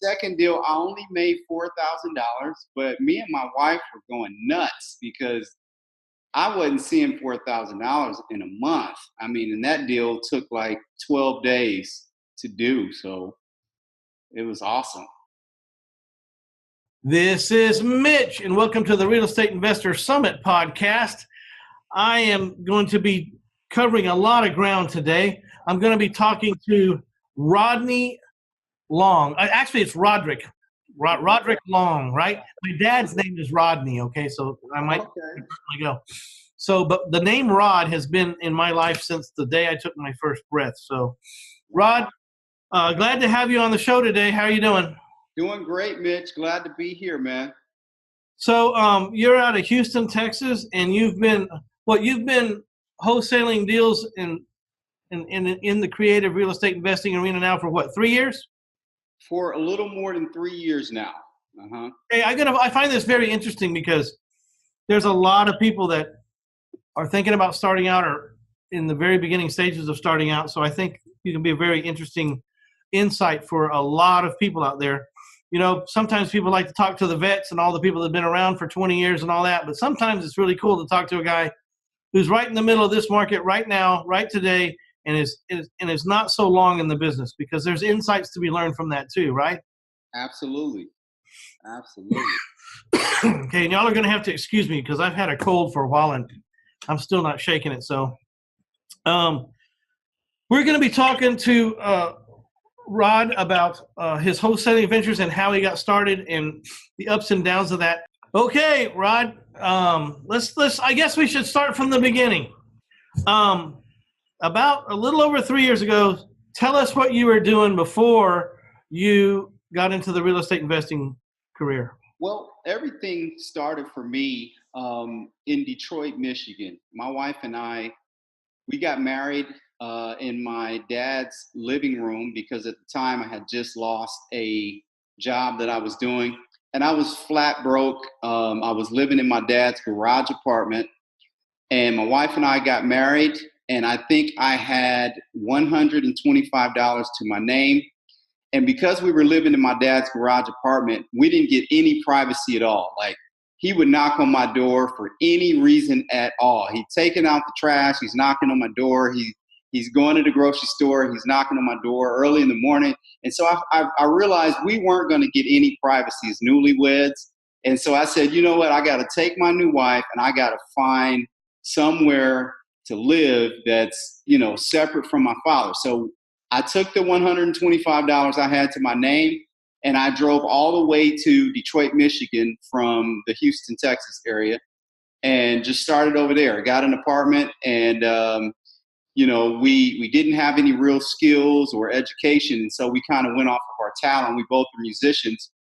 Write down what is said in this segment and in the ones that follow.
second deal, I only made $4,000, but me and my wife were going nuts because I wasn't seeing $4,000 in a month. I mean, and that deal took like 12 days to do. So it was awesome. This is Mitch, and welcome to the Real Estate Investor Summit podcast. I am going to be covering a lot of ground today. I'm going to be talking to Rodney Long. Actually, it's Rodrick. Rodrick Long, right? My dad's name is Rodney, okay? So I might go. So, but the name Rod has been in my life since the day I took my first breath. So, Rod, glad to have you on the show today. How are you doing? Doing great, Mitch. Glad to be here, man. So, you're out of Houston, Texas, and you've been wholesaling deals in the creative real estate investing arena now for what, 3 years? For a little more than 3 years now. Hey, I find this very interesting because there's a lot of people that are thinking about starting out or in the very beginning stages of starting out. So I think you can be a very interesting insight for a lot of people out there. You know, sometimes people like to talk to the vets and all the people that have been around for 20 years and all that, but sometimes it's really cool to talk to a guy who's right in the middle of this market right now, right today, and is not so long in the business, because there's insights to be learned from that too, right? Absolutely. Okay, and y'all are going to have to excuse me because I've had a cold for a while and I'm still not shaking it. So we're going to be talking to Rod about his wholesaling ventures and how he got started and the ups and downs of that. Okay, Rod, let's I guess we should start from the beginning. About a little over 3 years ago, tell us what you were doing before you got into the real estate investing career. Well, everything started for me in Detroit, Michigan. My wife and I, we got married in my dad's living room because at the time I had just lost a job that I was doing, and I was flat broke. I was living in my dad's garage apartment, and my wife and I got married, and I think I had $125 to my name. And because we were living in my dad's garage apartment, we didn't get any privacy at all. Like, he would knock on my door for any reason at all. He'd taken out the trash. He's knocking on my door. He's going to the grocery store. He's knocking on my door early in the morning. And so I realized we weren't going to get any privacy as newlyweds. And so I said, you know what? I got to take my new wife and I got to find somewhere to live that's, you know, separate from my father. So I took the $125 I had to my name, and I drove all the way to Detroit, Michigan from the Houston, Texas area, and just started over there. I got an apartment, and, you know, we didn't have any real skills or education, and so we kind of went off of our talent. We both were musicians,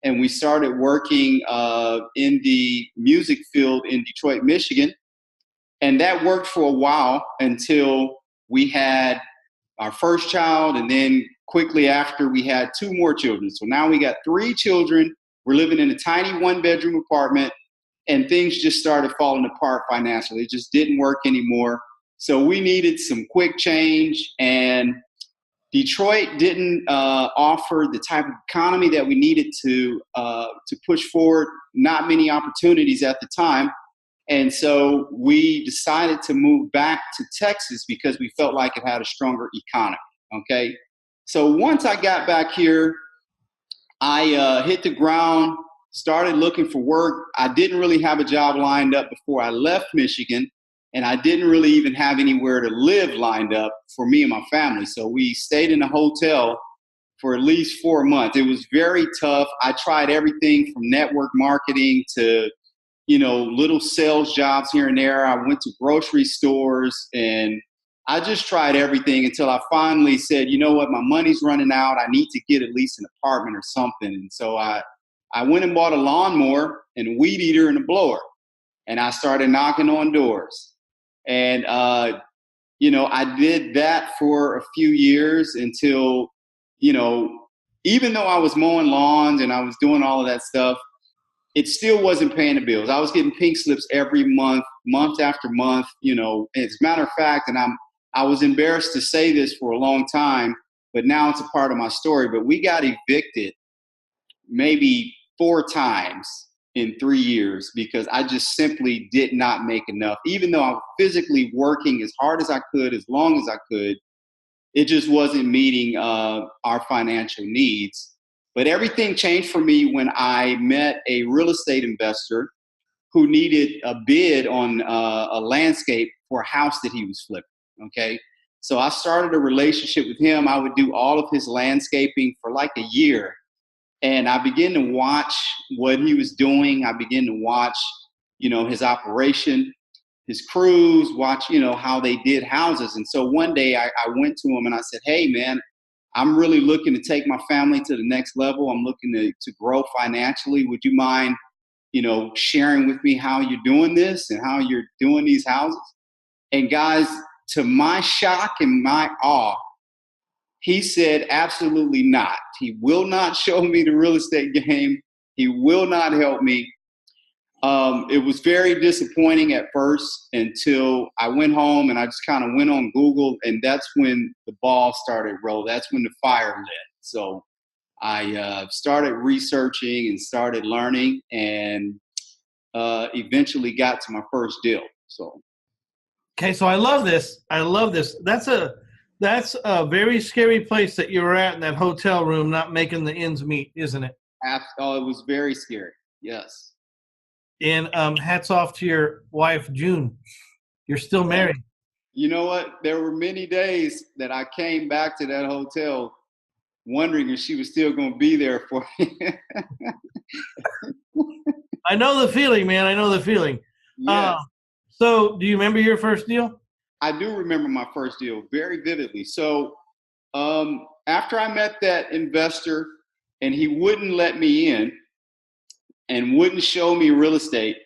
and we started working in the music field in Detroit, Michigan, and that worked for a while until we had our first child, and then quickly after we had two more children. So now we got three children. We're living in a tiny one-bedroom apartment, and things just started falling apart financially. It just didn't work anymore. So we needed some quick change, and Detroit didn't offer the type of economy that we needed to push forward. Not many opportunities at the time. And so we decided to move back to Texas because we felt like it had a stronger economy, okay? So once I got back here, I hit the ground, started looking for work. I didn't really have a job lined up before I left Michigan, and I didn't really even have anywhere to live lined up for me and my family. So we stayed in a hotel for at least 4 months. It was very tough. I tried everything from network marketing to, you know, little sales jobs here and there. I went to grocery stores, and I just tried everything until I finally said, you know what, my money's running out. I need to get at least an apartment or something. And so I went and bought a lawnmower and a weed eater and a blower, and I started knocking on doors. And, you know, I did that for a few years until, you know, even though I was mowing lawns and I was doing all of that stuff, it still wasn't paying the bills. I was getting pink slips every month, month after month, you know. As a matter of fact, and I was embarrassed to say this for a long time, but now it's a part of my story. But we got evicted maybe 4 times in 3 years because I just simply did not make enough. Even though I'm physically working as hard as I could, as long as I could, it just wasn't meeting our financial needs. But everything changed for me when I met a real estate investor who needed a bid on a landscape for a house that he was flipping. Okay. So I started a relationship with him. I would do all of his landscaping for like a year. And I began to watch what he was doing. I began to watch, his operation, his crews, watch, how they did houses. And so one day I went to him and I said, hey, man, I'm really looking to take my family to the next level. I'm looking to grow financially. Would you mind, sharing with me how you're doing this and how you're doing these houses? And guys, to my shock and my awe, he said, absolutely not. He will not show me the real estate game. He will not help me. It was very disappointing at first until I went home and I just kind of went on Google, and that's when the ball started rolling. That's when the fire lit. So I started researching and started learning, and eventually got to my first deal. So. Okay, so I love this. I love this. That's a very scary place that you were at in that hotel room, not making the ends meet, isn't it? Oh, it was very scary. Yes. And hats off to your wife, June. You're still married. You know what? There were many days that I came back to that hotel wondering if she was still going to be there for me. I know the feeling, man. I know the feeling. Yes. So do you remember your first deal? I do remember my first deal very vividly. So after I met that investor and he wouldn't let me in and wouldn't show me real estate,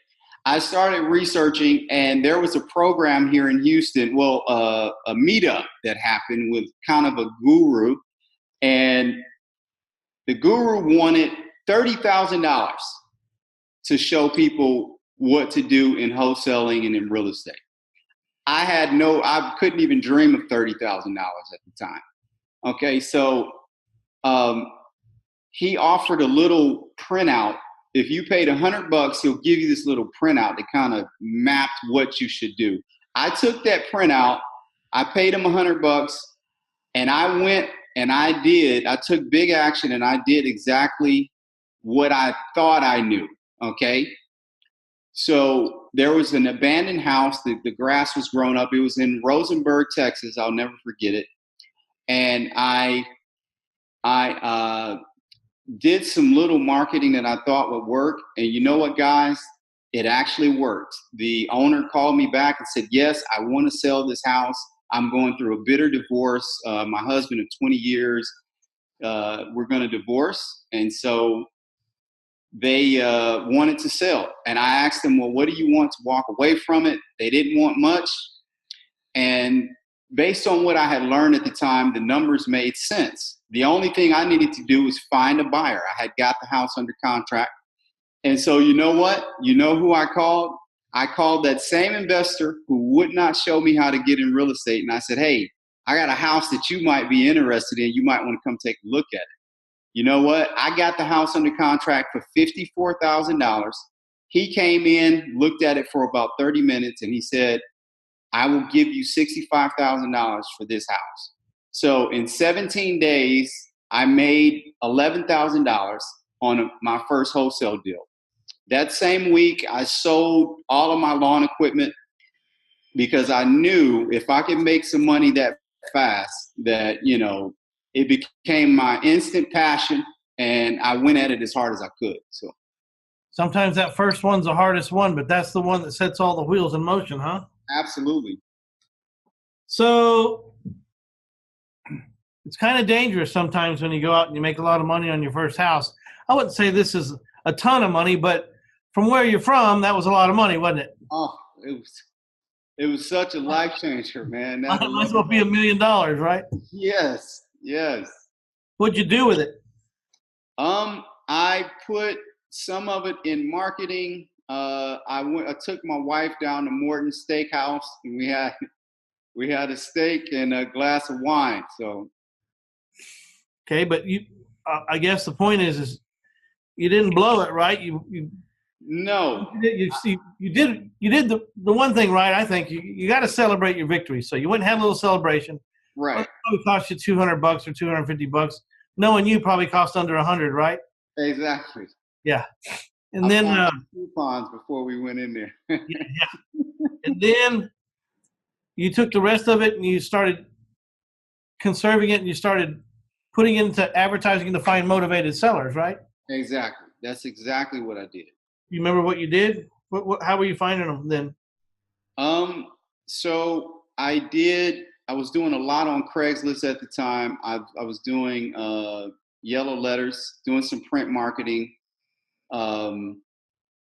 I started researching, and there was a program here in Houston, a meetup that happened with kind of a guru, and the guru wanted $30,000 to show people what to do in wholesaling and in real estate. I couldn't even dream of $30,000 at the time. Okay, so he offered a little printout. If you paid $100, he'll give you this little printout that kind of mapped what you should do. I took that printout, I paid him $100, and I went and I took big action and I did exactly what I thought I knew. Okay. So there was an abandoned house. The grass was grown up. It was in Rosenberg, Texas. I'll never forget it. And I did some little marketing that I thought would work. And you know what, guys? It actually worked. The owner called me back and said, yes, I want to sell this house. I'm going through a bitter divorce. My husband of 20 years, we're going to divorce. And so they wanted to sell. And I asked them, well, what do you want to walk away from it? They didn't want much. And based on what I had learned at the time, the numbers made sense. The only thing I needed to do was find a buyer. I had got the house under contract. And so you know what? You know who I called? I called that same investor who would not show me how to get in real estate. And I said, hey, I got a house that you might be interested in. You might want to come take a look at it. You know what? I got the house under contract for $54,000. He came in, looked at it for about 30 minutes, and he said, I will give you $65,000 for this house. So in 17 days, I made $11,000 on my first wholesale deal. That same week, I sold all of my lawn equipment because I knew if I could make some money that fast, that, it became my instant passion, and I went at it as hard as I could. So sometimes that first one's the hardest one, but that's the one that sets all the wheels in motion, huh? Absolutely. So it's kind of dangerous sometimes when you go out and you make a lot of money on your first house. I wouldn't say this is a ton of money, but from where you're from, that was a lot of money, wasn't it? Oh, it was such a life changer, man. Might as well be $1 million, right? Yes, yes. What'd you do with it? I put some of it in marketing. I took my wife down to Morton's Steakhouse, and we had a steak and a glass of wine. So, okay, but I guess the point is you didn't blow it, right? You No, you see you did the one thing right. I think you got to celebrate your victory. So you went and had a little celebration. Well, right, it probably cost you $200 or $250. Knowing you probably cost under 100, right? exactly. Yeah. And I then found coupons before we went in there. yeah, and then you took the rest of it and you started conserving it and you started putting it into advertising to find motivated sellers, right? Exactly. That's exactly what I did. You remember what you did? How were you finding them then? Um, so I was doing a lot on Craigslist at the time. I was doing yellow letters, doing some print marketing, um,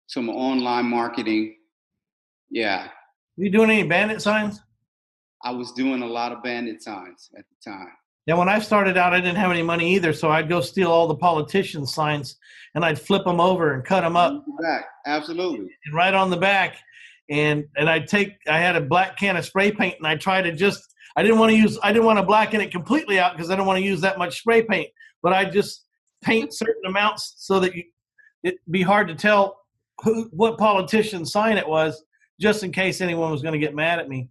some online marketing. Yeah, Were you doing any bandit signs? I was doing a lot of bandit signs at the time. Yeah, when I started out, I didn't have any money either, so I'd go steal all the politicians' signs and I'd flip them over and cut them up Back. Absolutely. and right on the back. And I had a black can of spray paint and I didn't want to blacken it completely out because I didn't want to use that much spray paint, but I just paint certain amounts so that it'd be hard to tell what politician's sign it was, just in case anyone was going to get mad at me.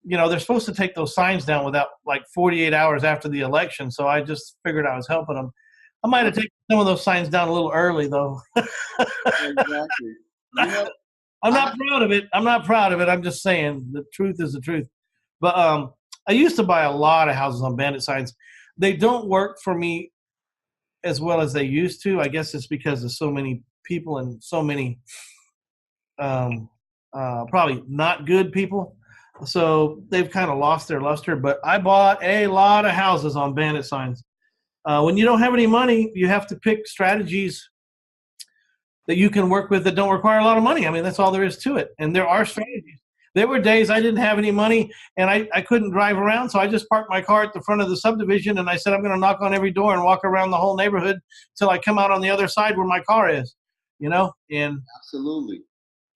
They're supposed to take those signs down without like 48 hours after the election. So I just figured I was helping them. I might have taken some of those signs down a little early though. Exactly. You know, I'm not proud of it. I'm not proud of it. I'm just saying the truth is the truth. But I used to buy a lot of houses on bandit signs. They don't work for me as well as they used to. I guess it's because of so many people and so many probably not good people. So they've kind of lost their luster. But I bought a lot of houses on bandit signs. When you don't have any money, you have to pick strategies that you can work with that don't require a lot of money. I mean, that's all there is to it. And there are strategies. There were days I didn't have any money and I couldn't drive around. So I just parked my car at the front of the subdivision and I said, I'm going to knock on every door and walk around the whole neighborhood till I come out on the other side where my car is, and absolutely.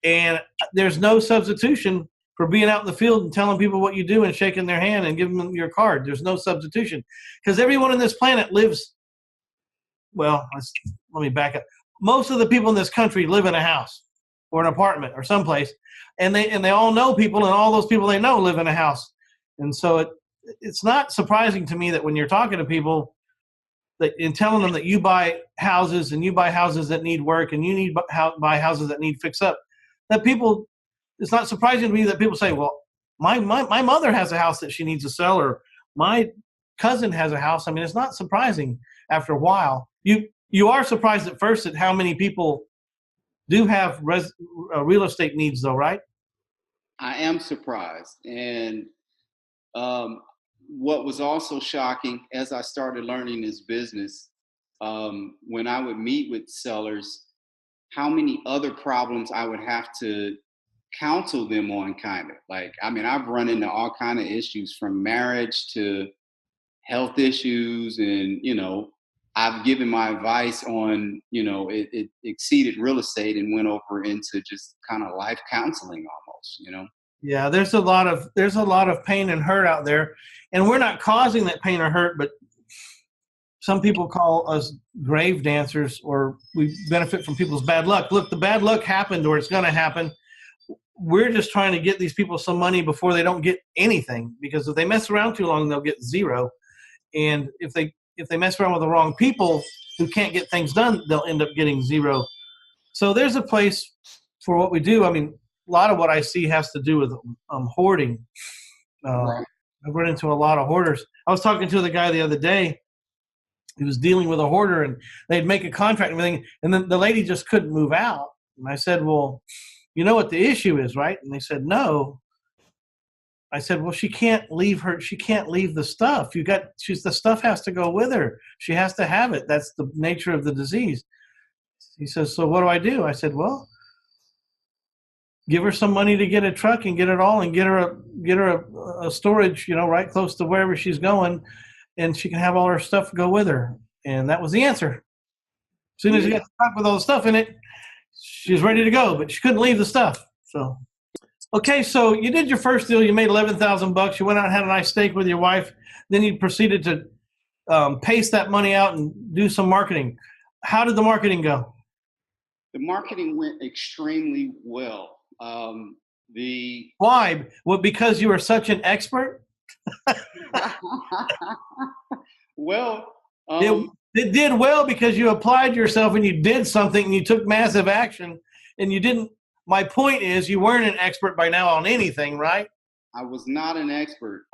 And there's no substitution for being out in the field and telling people what you do and shaking their hand and giving them your card. There's no substitution because everyone on this planet lives. Well, let me back up. Most of the people in this country live in a house or an apartment or someplace, and they all know people, and all those people they know live in a house. And so it's not surprising to me that when you're talking to people and telling them that you buy houses and you buy houses that need work and you buy houses that need fix up, that people, it's not surprising to me that people say, well, my mother has a house that she needs to sell, or my cousin has a house. I mean, it's not surprising after a while. You are surprised at first at how many people do have real estate needs, though, right? I am surprised. And what was also shocking as I started learning this business, when I would meet with sellers, how many other problems I would have to counsel them on, kind of. Like, I mean, I've run into all kind of issues from marriage to health issues, and I've given my advice on, it exceeded real estate and went over into just kind of life counseling almost. Yeah, there's a lot of pain and hurt out there, and we're not causing that pain or hurt, but some people call us grave dancers, or we benefit from people's bad luck. Look, the bad luck happened, or it's going to happen. We're just trying to get these people some money before they don't get anything, because if they mess around too long, they'll get zero. And if they mess around with the wrong people who can't get things done, they'll end up getting zero. So there's a place for what we do. I mean, a lot of what I see has to do with hoarding. Right. I've run into a lot of hoarders. I was talking to the guy the other day. He was dealing with a hoarder, and they'd make a contract and everything, and then the lady just couldn't move out. And I said, well, you know what the issue is, right? And they said, no. I said, well, she can't leave the stuff. The stuff has to go with her. She has to have it. That's the nature of the disease. He says, so what do I do? I said, well, give her some money to get a truck and get it all, and get her a storage, right close to wherever she's going, and she can have all her stuff go with her. And that was the answer. As soon as she got the truck with all the stuff in it, she was ready to go, but she couldn't leave the stuff. So, okay, so you did your first deal. You made $11,000. You went out and had a nice steak with your wife. Then you proceeded to pace that money out and do some marketing. How did the marketing go? The marketing went extremely well. The Why? Well, because you were such an expert? well, It, um, it did well because you applied yourself and you did something and you took massive action and you didn't. My point is, you weren't an expert by now on anything, right? I was not an expert.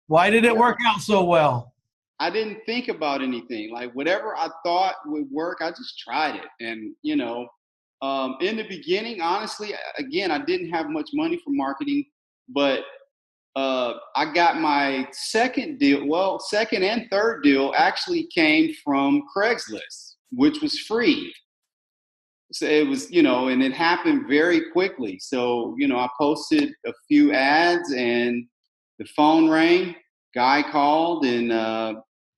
Why did it Whatever, work out so well? I didn't think about anything. Like whatever I thought would work, I just tried it. And in the beginning, honestly, again, I didn't have much money for marketing, but I got my second deal. Well, second and third deal actually came from Craigslist, which was free. So it was, and it happened very quickly. So, I posted a few ads and the phone rang. Guy called and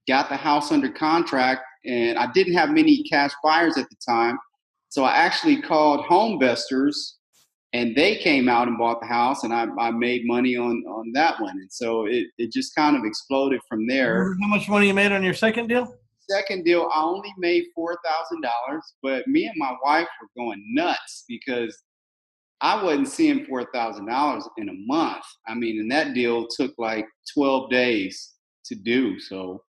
got the house under contract. And I didn't have many cash buyers at the time. So I actually called home investors and they came out and bought the house and I made money on that one. And so it just kind of exploded from there. Remember how much money you made on your second deal? Second deal, I only made $4,000, but me and my wife were going nuts because I wasn't seeing $4,000 in a month. I mean, and that deal took like 12 days to do, so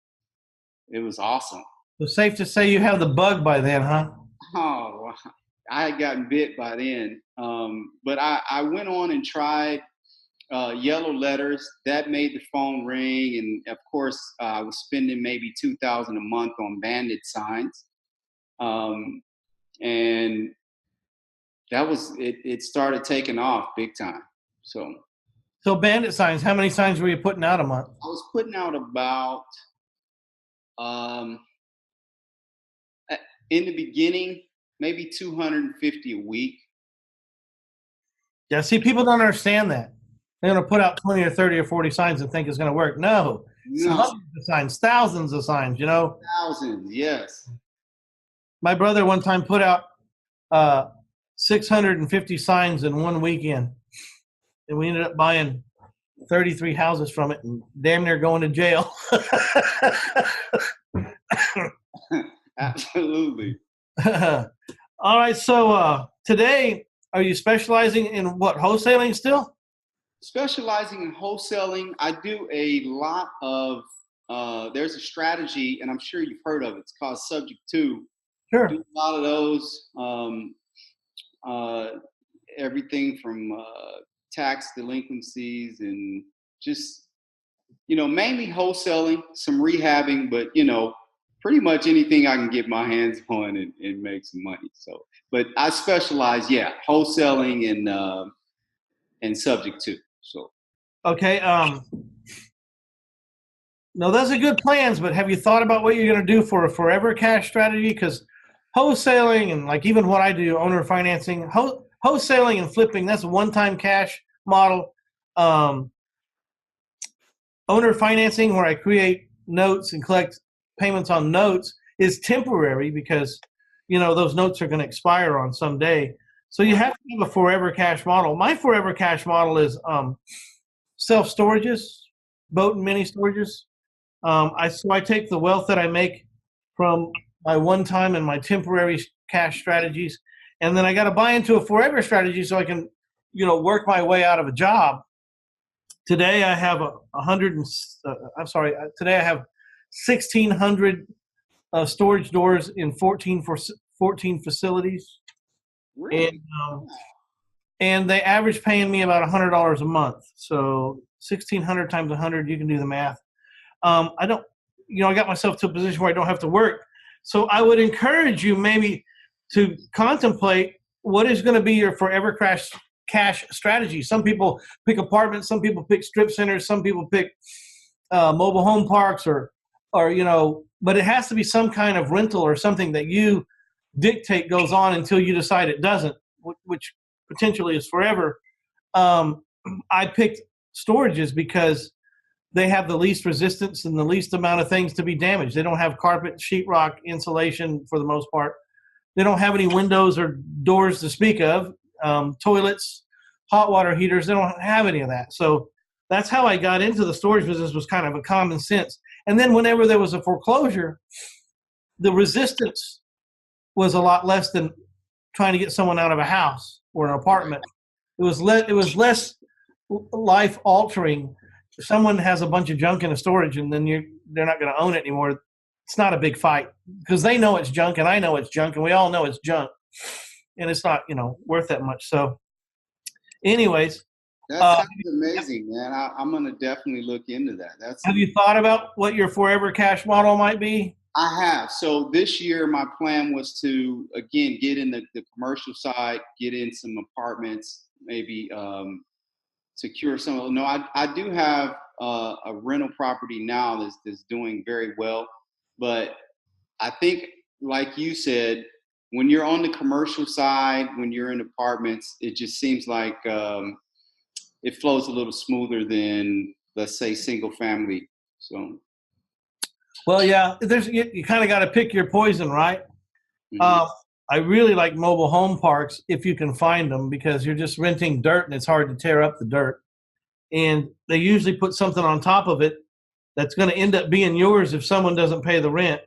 it was awesome. So safe to say you have the bug by then, huh? Oh, I had gotten bit by then, but I went on and tried yellow letters that made the phone ring, and of course I was spending maybe 2,000 a month on bandit signs, um, and that was it. It started taking off big time. So So bandit signs, how many signs were you putting out a month? I was putting out about um, in the beginning maybe 250 a week. Yeah, see, people don't understand that. They're going to put out 20 or 30 or 40 signs and think it's going to work. No, it's No, hundreds of signs, thousands of signs. thousands. Yes. My brother one time put out uh, 650 signs in one weekend, and we ended up buying 33 houses from it and damn near going to jail. Absolutely. All right, so today, are you specializing in what, wholesaling still? Specializing in wholesaling, I do a lot of. There's a strategy, and I'm sure you've heard of it. It's called Subject To. Do Sure. a lot of those. Uh, Everything from tax delinquencies and just mainly wholesaling, some rehabbing, but pretty much anything I can get my hands on and make some money. So, but I specialize, yeah, wholesaling and Subject To. So Okay. No, those are good plans, but have you thought about what you're going to do for a forever cash strategy? Because wholesaling and like even what I do, owner financing, wholesaling and flipping, that's a one-time cash model. Um, Owner financing, where I create notes and collect payments on notes, is temporary because those notes are going to expire on some day. So you have to have a forever cash model. My forever cash model is self storages, boat and mini storages. I take the wealth that I make from my one-time and my temporary cash strategies, and then I got to buy into a forever strategy so I can, work my way out of a job. Today I have today I have 1,600 storage doors in 14 facilities, and really, um, and they average paying me about $100 a month. So 1,600 times 100, you can do the math. I don't, I got myself to a position where I don't have to work. So I would encourage you maybe to contemplate what is going to be your forever cash strategy. Some people pick apartments, some people pick strip centers, some people pick mobile home parks but it has to be some kind of rental or something that you dictate goes on until you decide it doesn't, which potentially is forever. I picked storages because they have the least resistance and the least amount of things to be damaged. They don't have carpet, sheetrock, insulation for the most part. They don't have any windows or doors to speak of. Toilets, hot water heaters, they don't have any of that. So that's how I got into the storage business, was kind of a common sense. And then whenever there was a foreclosure, the resistance was a lot less than trying to get someone out of a house or an apartment. It was less life altering. If someone has a bunch of junk in a storage and then they're not going to own it anymore, it's not a big fight because they know it's junk and I know it's junk and we all know it's junk and it's not, worth that much. So anyways, That sounds amazing, man. I'm gonna definitely look into that. Have you thought about what your forever cash model might be? I have. So this year, my plan was to again get in the commercial side, get in some apartments, maybe secure some. No, I do have a rental property now that's doing very well, but I think, like you said, when you're on the commercial side, when you're in apartments, it just seems like it flows a little smoother than, let's say, single family. So, Well, yeah, you kind of got to pick your poison, right? mhm. I really like mobile home parks if you can find them because you're just renting dirt and it's hard to tear up the dirt. And they usually put something on top of it that's going to end up being yours if someone doesn't pay the rent.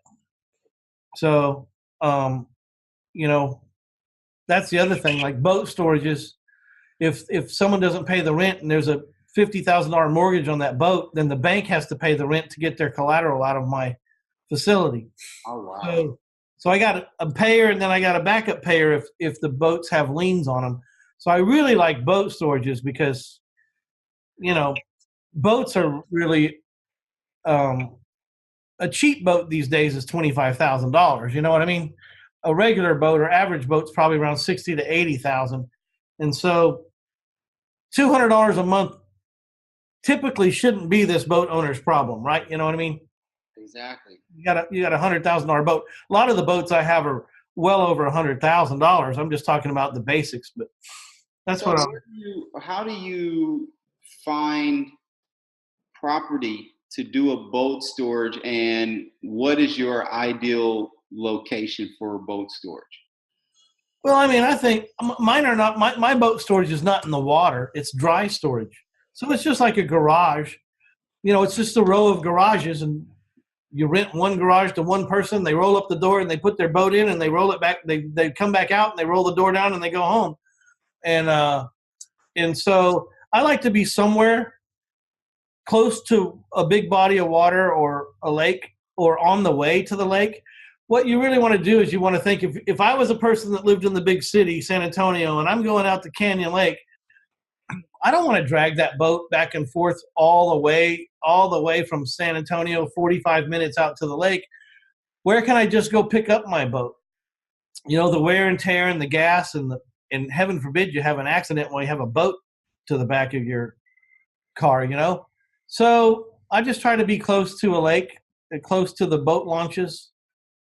So, you know, that's the other thing. Like boat storages, if someone doesn't pay the rent and there's a $50,000 mortgage on that boat, then the bank has to pay the rent to get their collateral out of my facility. Oh wow. So I got a payer and then I got a backup payer if the boats have liens on them. So I really like boat storages because, boats are really a cheap boat these days is $25,000. You know what I mean? A regular boat or average boat's probably around 60 to 80,000, and so $200 a month typically shouldn't be this boat owner's problem, right? You know what I mean? Exactly. You got a $100,000 boat. A lot of the boats I have are well over $100,000. I'm just talking about the basics, but that's So what I'm. how do you find property to do a boat storage, and what is your ideal location for boat storage? Well, I mean, I think mine are not. My boat storage is not in the water. It's dry storage, so it's just like a garage. It's just a row of garages, and you rent one garage to one person. They roll up the door and they put their boat in, and they roll it back. They come back out and they roll the door down and they go home. And so I like to be somewhere close to a big body of water or a lake or on the way to the lake. What you really want to do is you want to think if I was a person that lived in the big city, San Antonio, and I'm going out to Canyon Lake, I don't want to drag that boat back and forth all the way from San Antonio, 45 minutes out to the lake. Where can I just go pick up my boat? The wear and tear and the gas and heaven forbid you have an accident while you have a boat to the back of your car, So I just try to be close to a lake, close to the boat launches,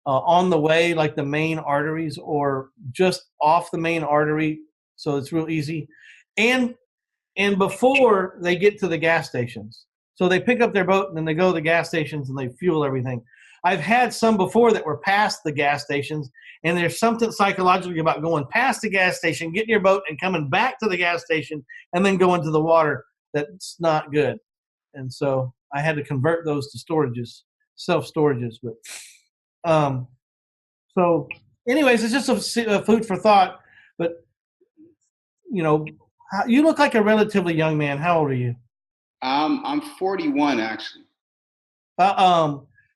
on the way, like the main arteries or just off the main artery. So it's real easy. And before they get to the gas stations. So they pick up their boat and then they go to the gas stations and they fuel everything. I've had some before that were past the gas stations, and there's something psychologically about going past the gas station, getting your boat and coming back to the gas station and then going to the water. That's not good. And so I had to convert those to storages, self-storages. But so anyways, it's just a food for thought. But, you look like a relatively young man. How old are you? I'm 41 actually.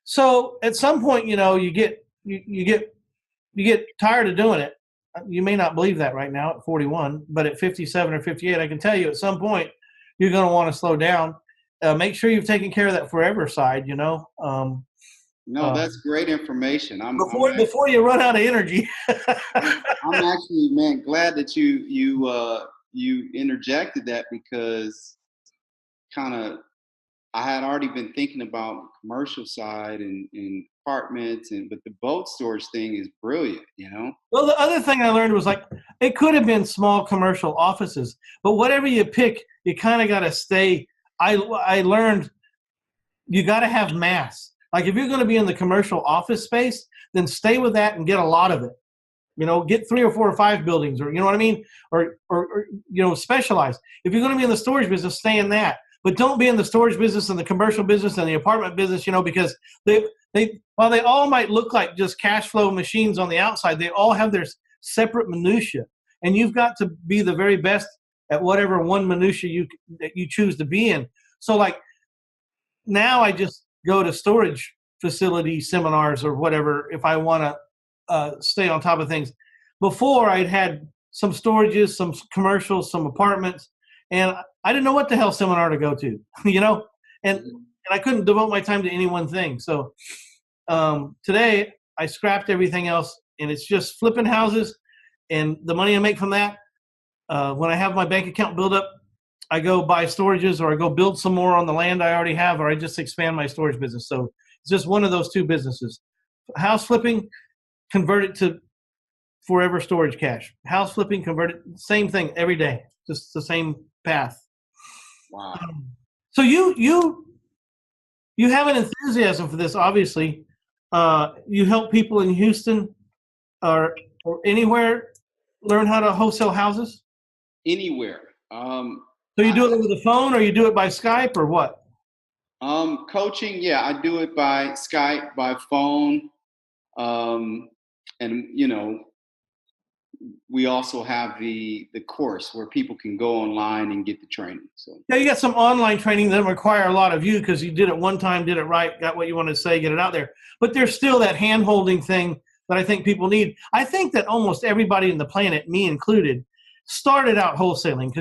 So at some point, you get tired of doing it. You may not believe that right now at 41, but at 57 or 58, I can tell you at some point you're going to want to slow down. Make sure you've taken care of that forever side. No, that's great information. Before you run out of energy. I'm actually, man, glad that you interjected that, because kind of I had already been thinking about commercial side and apartments, but the boat storage thing is brilliant, Well, the other thing I learned was it could have been small commercial offices, but whatever you pick, you kind of got to stay. I learned you got to have mass. Like if you're going to be in the commercial office space, then stay with that and get a lot of it. Get 3 or 4 or 5 buildings, or you know what I mean, or specialize. If you're going to be in the storage business, stay in that. But don't be in the storage business and the commercial business and the apartment business, because While they all might look like just cash flow machines on the outside, they all have their separate minutia, and you've got to be the very best at whatever one minutia that you choose to be in. So like now I just go to storage facility seminars or whatever if I want to stay on top of things. Before I'd had some storages, some commercials, some apartments, and I didn't know what the hell seminar to go to, and I couldn't devote my time to any one thing. So today I scrapped everything else, and it's just flipping houses, and the money I make from that, when I have my bank account build up, I go buy storages, or I go build some more on the land I already have, or I just expand my storage business. So it's just one of those two businesses. House flipping, convert it to forever storage cash. House flipping, convert it, same thing every day, just the same path. Wow. So you have an enthusiasm for this, obviously. You help people in Houston or anywhere learn how to wholesale houses? Anywhere. So you do it over the phone, or you do it by Skype, or what? Coaching, yeah, I do it by Skype, by phone, and we also have the course where people can go online and get the training. So yeah, you got some online training that require a lot of you because you did it one time, did it right, got what you wanted to say, get it out there. But there's still that hand-holding thing that I think people need. I think that almost everybody on the planet, me included, started out wholesaling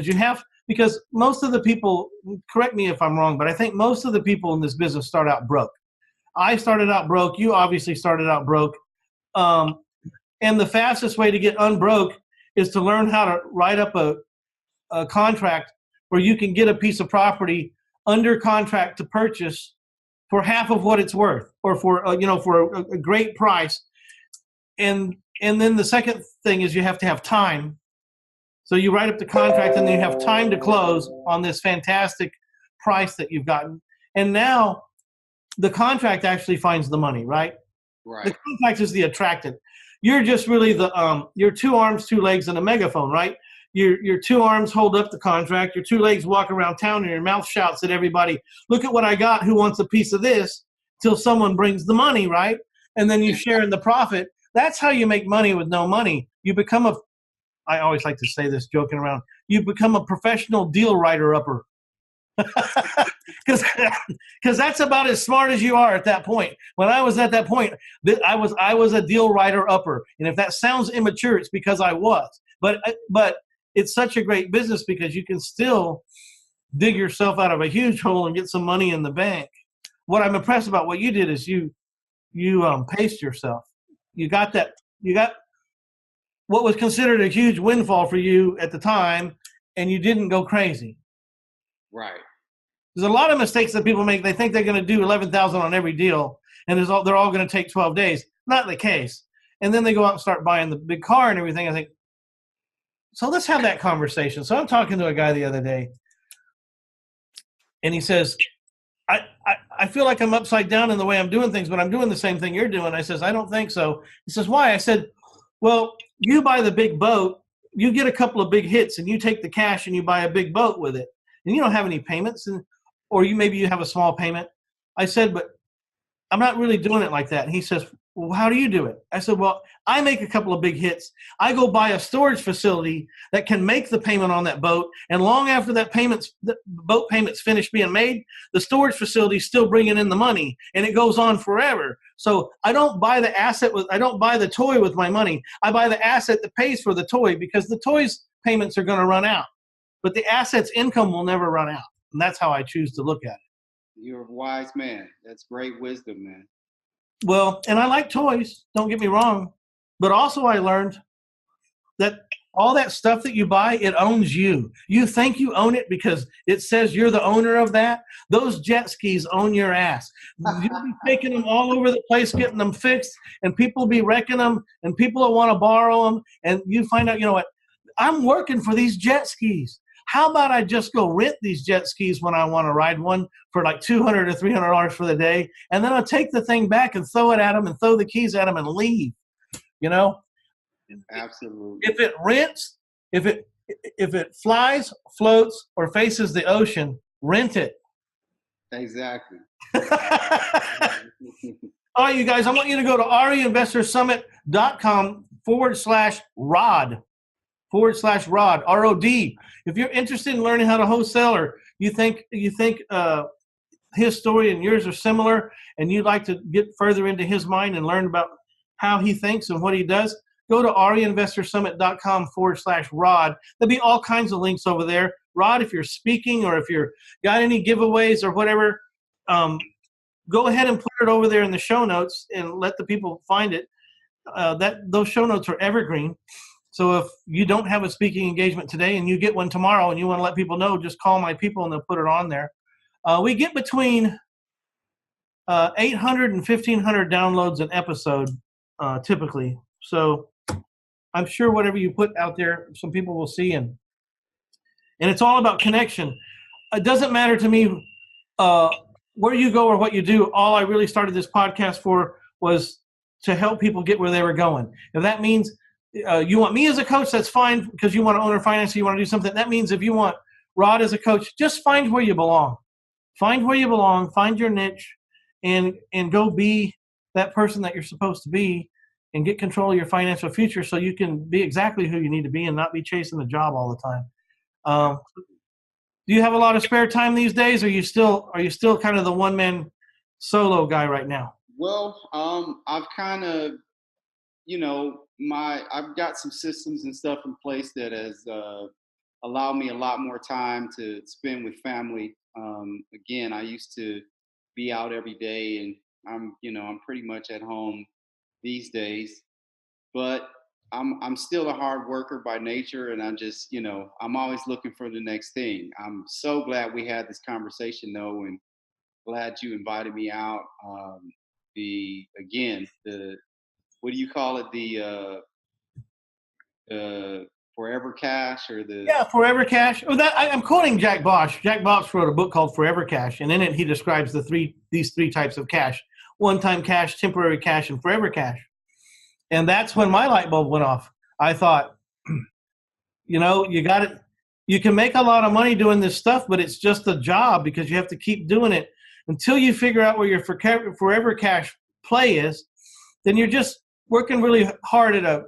because most of the people, correct me if I'm wrong, but I think most of the people in this business start out broke. I started out broke. You obviously started out broke. And the fastest way to get unbroke is to learn how to write up a contract where you can get a piece of property under contract to purchase for half of what it's worth, or for a great price. And then the second thing is you have to have time. So you write up the contract, and then you have time to close on this fantastic price that you've gotten. And now the contract actually finds the money, right? Right. The contract is the attractant. You're just really your two arms, two legs, and a megaphone, right? Your two arms hold up the contract. Your two legs walk around town, and your mouth shouts at everybody, "Look at what I got. Who wants a piece of this?" Till someone brings the money, right? And then you share in the profit. That's how you make money with no money. You become I always like to say this joking around, you become a professional deal writer-upper. Because that's about as smart as you are at that point. When I was at that point, I was a deal writer-upper. And if that sounds immature, it's because I was. But it's such a great business because you can still dig yourself out of a huge hole and get some money in the bank. What I'm impressed about what you did is you paced yourself. You got what was considered a huge windfall for you at the time, and you didn't go crazy. Right. There's a lot of mistakes that people make. They think they're going to do 11,000 on every deal, and they're all going to take 12 days. Not the case. And then they go out and start buying the big car and everything. I think, so let's have that conversation. So I'm talking to a guy the other day, and he says, I feel like I'm upside down in the way I'm doing things, but I'm doing the same thing you're doing. I says, I don't think so. He says, why? I said, well, you buy the big boat, you get a couple of big hits, and you take the cash and you buy a big boat with it, and you don't have any payments, or maybe you have a small payment. I said, but I'm not really doing it like that. And he says, well, how do you do it? I said, well, I make a couple of big hits. I go buy a storage facility that can make the payment on that boat, and long after the boat payment's finished being made, the storage facility is still bringing in the money, and it goes on forever. So I don't buy the toy with my money. I buy the asset that pays for the toy, because the toy's payments are going to run out, but the asset's income will never run out. And that's how I choose to look at it. You're a wise man. That's great wisdom, man. Well, and I like toys, don't get me wrong, but also I learned that all that stuff that you buy, it owns you. You think you own it because it says you're the owner of that. Those jet skis own your ass. You'll be taking them all over the place, getting them fixed, and people will be wrecking them, and people will want to borrow them, and you find out, you know what, I'm working for these jet skis. How about I just go rent these jet skis when I want to ride one for like $200 or $300 for the day, and then I'll take the thing back and throw it at them and throw the keys at them and leave. You know, absolutely. If it rents, if it flies, floats, or faces the ocean, rent it. Exactly. All right, you guys, I want you to go to reinvestorsummit.com/Rod. /Rod, ROD. If you're interested in learning how to wholesale, or you think his story and yours are similar, and you'd like to get further into his mind and learn about how he thinks and what he does, go to reinvestorsummit.com/Rod. There'll be all kinds of links over there. Rod, if you're speaking or if you're got any giveaways or whatever, go ahead and put it over there in the show notes and let the people find it. Those show notes are evergreen. So if you don't have a speaking engagement today and you get one tomorrow and you want to let people know, just call my people and they'll put it on there. We get between 800 and 1,500 downloads an episode typically. So I'm sure whatever you put out there, some people will see. And it's all about connection. It doesn't matter to me where you go or what you do. All I really started this podcast for was to help people get where they were going. If that means you want me as a coach, that's fine, because you want to own or finance, you want to do something. That means if you want Rod as a coach, just find where you belong. Find where you belong, find your niche, and go be that person that you're supposed to be and get control of your financial future so you can be exactly who you need to be and not be chasing the job all the time. Do you have a lot of spare time these days? Or are you still kind of the one-man solo guy right now? Well, I've kind of, I've got some systems and stuff in place that has allowed me a lot more time to spend with family. Again, I used to be out every day, and I'm pretty much at home these days. But I'm still a hard worker by nature, and I'm always looking for the next thing. I'm so glad we had this conversation, though, and glad you invited me out. The what do you call it? The Forever Cash, or the Yeah, Forever Cash. Oh, I'm quoting Jack Bosch. Jack Bosch wrote a book called Forever Cash, and in it he describes these three types of cash: one-time cash, temporary cash, and forever cash. And that's when my light bulb went off. I thought, you got it. You can make a lot of money doing this stuff, but it's just a job because you have to keep doing it until you figure out where your forever cash play is. Then you're just working really hard at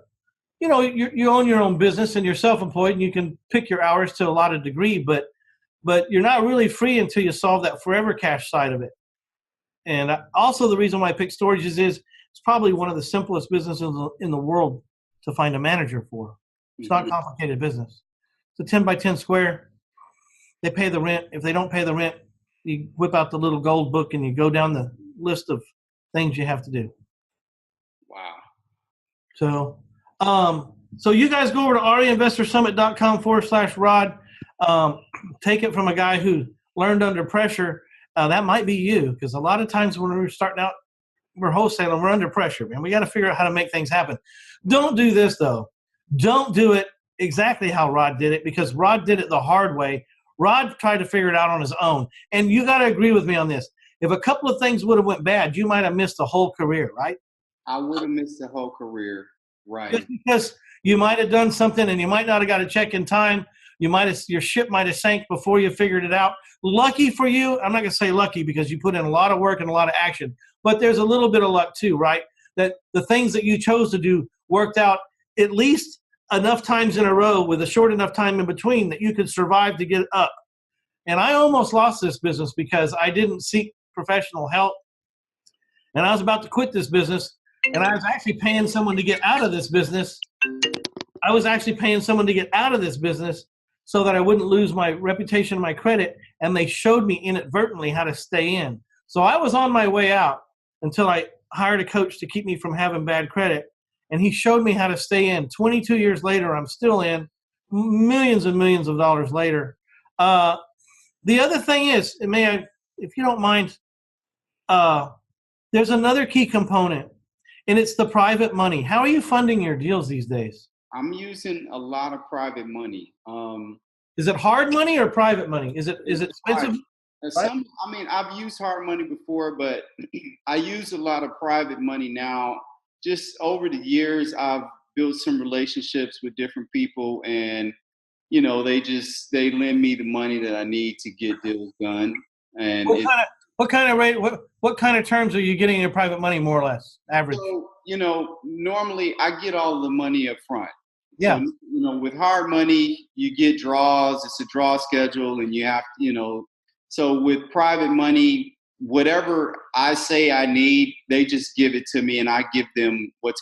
you own your own business and you're self-employed and you can pick your hours to a lot of degree, but you're not really free until you solve that forever cash side of it. And also the reason why I picked storages is it's probably one of the simplest businesses in the world to find a manager for. It's not a complicated business. It's a 10 by 10 square. They pay the rent. If they don't pay the rent, you whip out the little gold book and you go down the list of things you have to do. Wow. So you guys go over to reinvestorsummit.com/Rod. Take it from a guy who learned under pressure. That might be you, because a lot of times when we're starting out, we're wholesaling, we're under pressure, man. We got to figure out how to make things happen. Don't do this, though. Don't do it exactly how Rod did it, because Rod did it the hard way. Rod tried to figure it out on his own. And you got to agree with me on this. If a couple of things would have went bad, you might have missed a whole career, right? I would have missed the whole career, right? Just because you might have done something and you might not have got a check in time. Your ship might have sank before you figured it out. Lucky for you, I'm not going to say lucky because you put in a lot of work and a lot of action, but there's a little bit of luck too, right? That the things that you chose to do worked out at least enough times in a row with a short enough time in between that you could survive to get up. And I almost lost this business because I didn't seek professional help. And I was about to quit this business, and I was actually paying someone to get out of this business. So that I wouldn't lose my reputation and my credit, and they showed me inadvertently how to stay in. So I was on my way out until I hired a coach to keep me from having bad credit, and he showed me how to stay in. 22 years later, I'm still in, millions and millions of dollars later. The other thing is, if you don't mind, there's another key component, and it's the private money. How are you funding your deals these days? I'm using a lot of private money. Is it hard money or private money? Is it expensive? I've used hard money before, but I use a lot of private money now. Just over the years, I've built some relationships with different people, and they lend me the money that I need to get deals done. And What kind of rate? What kind of terms are you getting in your private money, more or less, average? So, normally I get all the money up front. So, Yeah. with hard money, you get draws. It's a draw schedule, and you have, so with private money, whatever I say I need, they just give it to me, and I give them what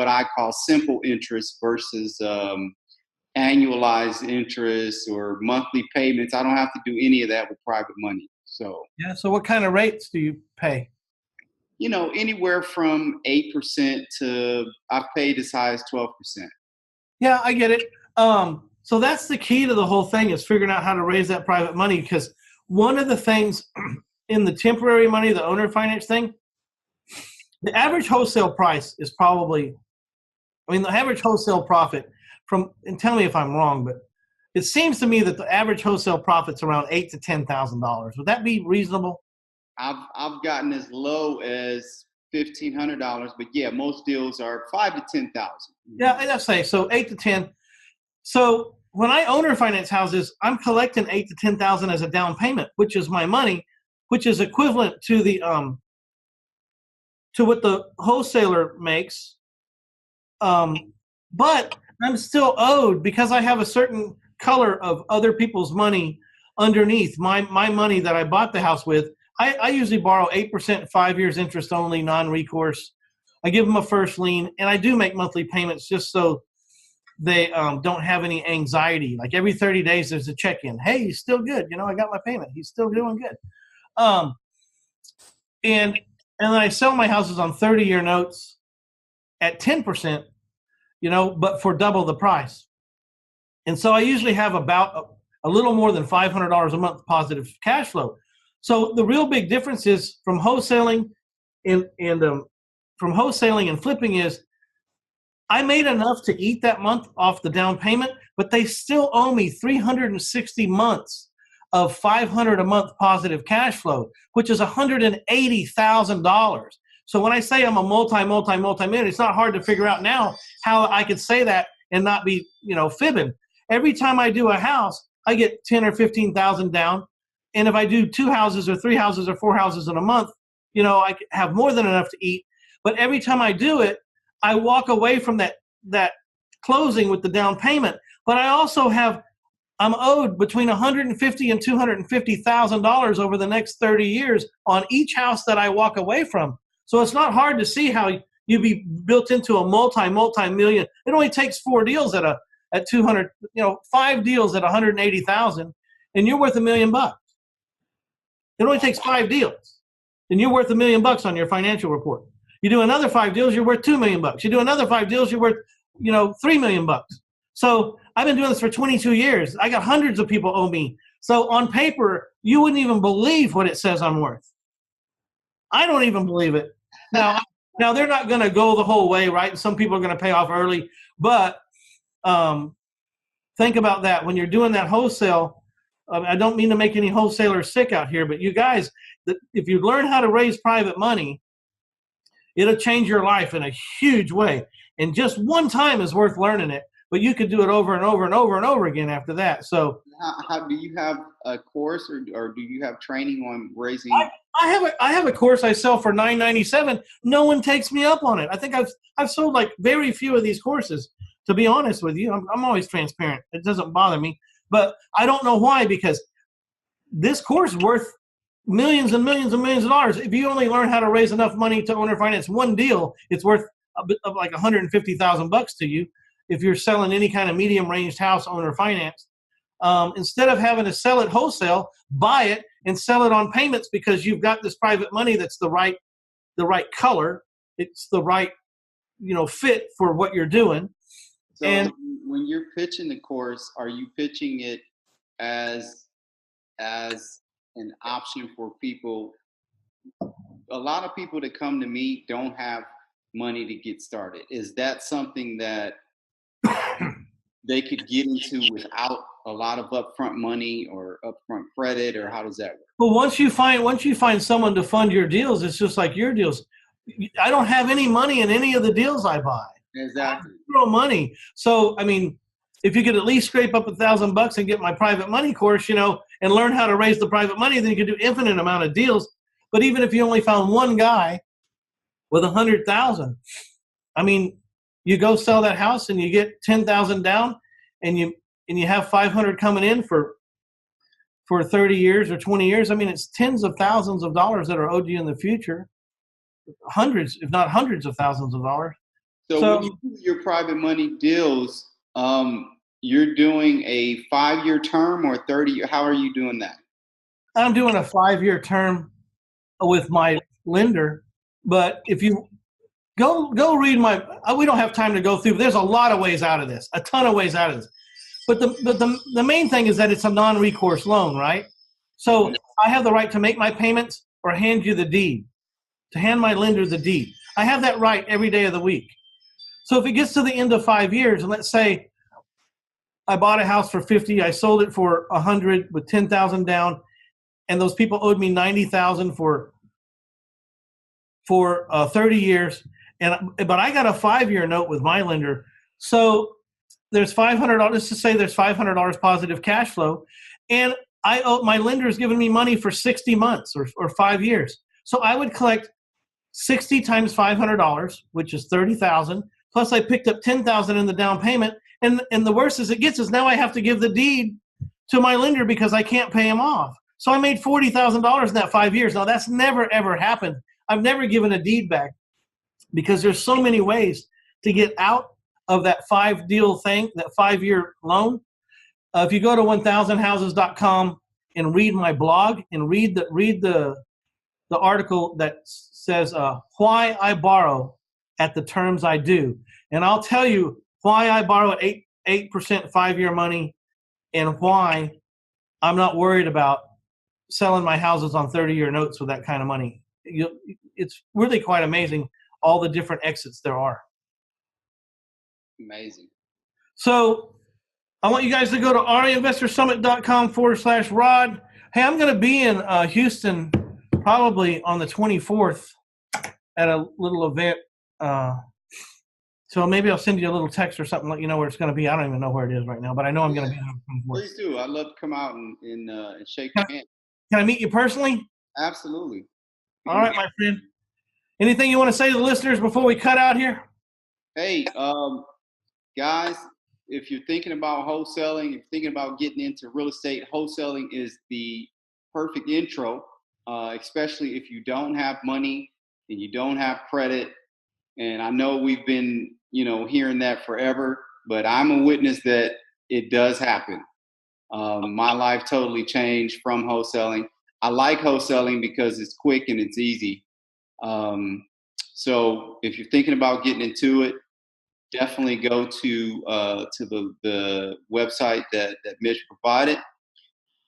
I call simple interest versus annualized interest or monthly payments. I don't have to do any of that with private money. So, Yeah. So what kind of rates do you pay? anywhere from 8% to I've paid as high as 12%. Yeah, I get it. So that's the key to the whole thing is figuring out how to raise that private money because one of the things in the temporary money, the owner finance thing, the average wholesale price is probably, the average wholesale profit and tell me if I'm wrong, but it seems to me that the average wholesale profit's around $8,000 to $10,000. Would that be reasonable? I've gotten as low as $1,500, but yeah, most deals are 5 to 10,000. Yeah, I'd say so 8 to 10. So when I owner finance houses, I'm collecting 8 to 10,000 as a down payment, which is my money, which is equivalent to the to what the wholesaler makes. But I'm still owed because I have a certain color of other people's money underneath my money that I bought the house with. I usually borrow 8%, 5 years interest only, non-recourse. I give them a first lien, and I do make monthly payments just so they don't have any anxiety. Like every 30 days, there's a check-in. Hey, he's still good. I got my payment. He's still doing good. And then I sell my houses on 30-year notes at 10%, but for double the price. And so I usually have about a little more than $500 a month positive cash flow. So the real big difference is from wholesaling and flipping is I made enough to eat that month off the down payment, but they still owe me 360 months of $500 a month positive cash flow, which is $180,000. So when I say I'm a multi-million, it's not hard to figure out now how I could say that and not be, fibbing. Every time I do a house, I get 10 or 15,000 down. And if I do 2 houses or 3 houses or 4 houses in a month, I have more than enough to eat. But every time I do it, I walk away from that closing with the down payment. But I'm owed between $150,000 and $250,000 over the next 30 years on each house that I walk away from. So it's not hard to see how you be built into a multi-million. It only takes 4 deals at 200, 5 deals at 180,000, and you're worth $1 million. It only takes 5 deals, and you're worth $1 million on your financial report. You do another 5 deals, you're worth $2 million. You do another 5 deals, you're worth, $3 million. So I've been doing this for 22 years. I got hundreds of people owe me. So on paper, you wouldn't even believe what it says I'm worth. I don't even believe it. Now they're not going to go the whole way, right? And some people are going to pay off early. But think about that. When you're doing that wholesale, I don't mean to make any wholesalers sick out here, but you guys, if you learn how to raise private money, it'll change your life in a huge way. And just one time is worth learning it, but you could do it over and over and over and over again after that. So how do you have a course or do you have training on raising? I have a course I sell for $9.97. No one takes me up on it. I think I've sold like very few of these courses. To be honest with you, I'm always transparent. It doesn't bother me, but I don't know why, because this course is worth millions and millions and millions of dollars. If you only learn how to raise enough money to owner finance one deal, it's worth like $150,000 to you. If you're selling any kind of medium ranged house owner finance, instead of having to sell it wholesale, buy it and sell it on payments because you've got this private money that's the right color. It's the right, fit for what you're doing. So and when you're pitching the course, are you pitching it as an option for people? A lot of people that come to me don't have money to get started. Is that something that they could get into without a lot of upfront money or upfront credit, or how does that work? Well, once you find someone to fund your deals, it's just like your deals. I don't have any money in any of the deals I buy. Exactly. Zero money. So, if you could at least scrape up $1,000 and get my private money course, and learn how to raise the private money, then you could do infinite amount of deals. But even if you only found one guy with 100,000, I mean, you go sell that house and you get 10,000 down, and you have 500 coming in for 30 years or 20 years. I mean, it's tens of thousands of dollars that are owed you in the future, hundreds, if not hundreds of thousands of dollars. So when you do your private money deals, you're doing a 5-year term or 30. How are you doing that? I'm doing a 5-year term with my lender, but if you go read we don't have time to go through, but there's a lot of ways out of this, a ton of ways out of this. But the main thing is that it's a non-recourse loan, right? So I have the right to make my payments or hand you the deed, to hand my lender the deed. I have that right every day of the week. So if it gets to the end of 5 years, and let's say I bought a house for 50, I sold it for 100 with 10,000 down, and those people owed me 90,000 for 30 years, but I got a 5-year note with my lender. So there's $500. Let's just say there's $500 positive cash flow, and my lender is giving me money for 60 months or 5 years. So I would collect 60 times $500, which is 30,000. Plus I picked up 10,000 in the down payment. And the worst as it gets is now I have to give the deed to my lender because I can't pay him off. So I made $40,000 in that 5 years. Now that's never ever happened. I've never given a deed back because there's so many ways to get out of that 5-deal thing, that 5-year loan. If you go to 1000houses.com and read my blog and read the article that says why I borrow at the terms I do, and I'll tell you why I borrow at 8% 5-year money and why I'm not worried about selling my houses on 30-year notes with that kind of money. It's really quite amazing all the different exits there are. Amazing. So I want you guys to go to reinvestorsummit.com/Rod. Hey, I'm going to be in Houston probably on the 24th at a little event. So maybe I'll send you a little text or something, let you know where it's going to be. I don't even know where it is right now, but I know I'm going to be there. Please do. I'd love to come out and shake your hand. Can I meet you personally? Absolutely. All right, my friend. Anything you want to say to the listeners before we cut out here? Hey, guys, if you're thinking about wholesaling, if you're thinking about getting into real estate, wholesaling is the perfect intro, especially if you don't have money and you don't have credit. And I know we've been, hearing that forever, but I'm a witness that it does happen. My life totally changed from wholesaling. I like wholesaling because it's quick and it's easy. So if you're thinking about getting into it, definitely go to the website that Mitch provided.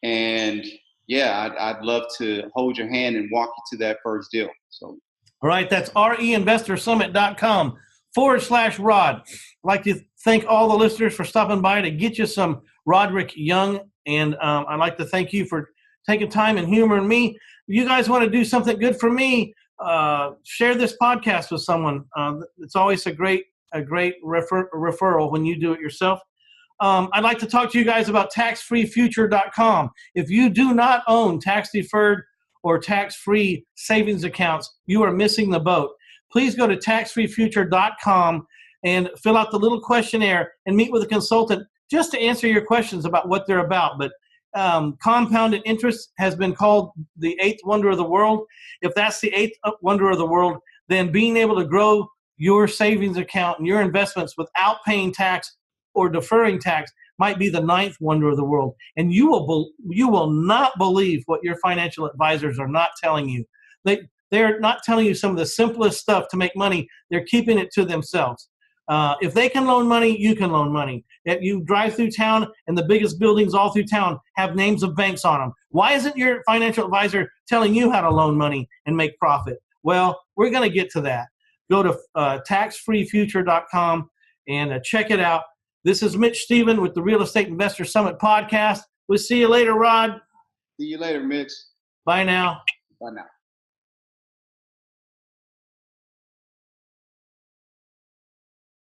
And yeah, I'd love to hold your hand and walk you to that first deal. So. All right, that's reinvestorsummit.com/Rod. I'd like to thank all the listeners for stopping by to get you some Rodrick Long, and I'd like to thank you for taking time and humoring me. If you guys want to do something good for me, share this podcast with someone. It's always a great referral when you do it yourself. I'd like to talk to you guys about taxfreefuture.com. If you do not own tax-deferred or tax-free savings accounts, you are missing the boat. Please go to taxfreefuture.com and fill out the little questionnaire and meet with a consultant just to answer your questions about what they're about. But compounded interest has been called the 8th wonder of the world. If that's the 8th wonder of the world, then being able to grow your savings account and your investments without paying tax or deferring tax might be the 9th wonder of the world. And you will not believe what your financial advisors are not telling you. They're not telling you some of the simplest stuff to make money. They're keeping it to themselves. If they can loan money, you can loan money. If you drive through town and the biggest buildings all through town have names of banks on them, why isn't your financial advisor telling you how to loan money and make profit? Well, we're going to get to that. Go to taxfreefuture.com and check it out. This is Mitch Stephen with the Real Estate Investor Summit podcast. We'll see you later, Rod. See you later, Mitch. Bye now. Bye now.